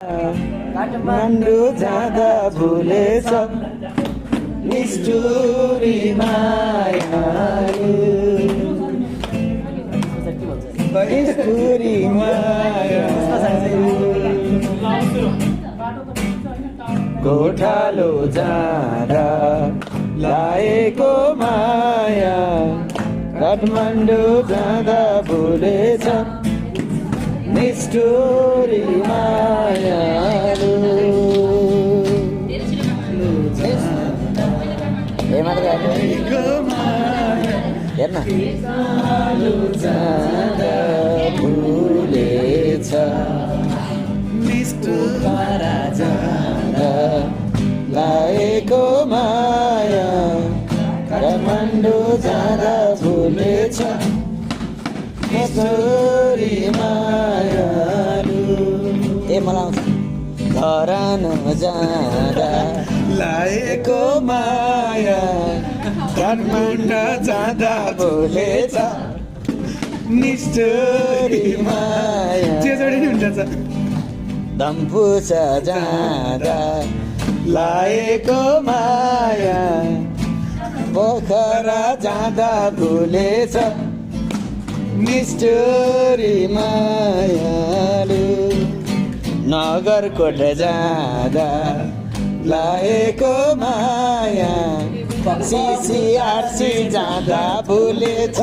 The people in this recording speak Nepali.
काठमाडौँ जाँदा भुलेछ निष्ठुरी मायालु निष्ठुरी मायालु गोठालो जाँदा लाएको माया काठमाडौँ जाँदा भुलेछ निष्ठुरी मायालु हेर्न जाँदा भुलेछ निष्ठुरा जाँदा लाएको माया काठमाडौँ जाँदा भुलेछ निष्ठुरी मायालु ए मलाई घर नजाँदा लाएको माया काठमाडौँ जाँदा भुलेछ निष्ठुरी माया धम्पुच जाँदा लाएको माया पोखरा जाँदा भुलेछ निष्ठुरी मायालु नगरकोट जाँदा लाएको माया CCRC जाँदा भुलेछ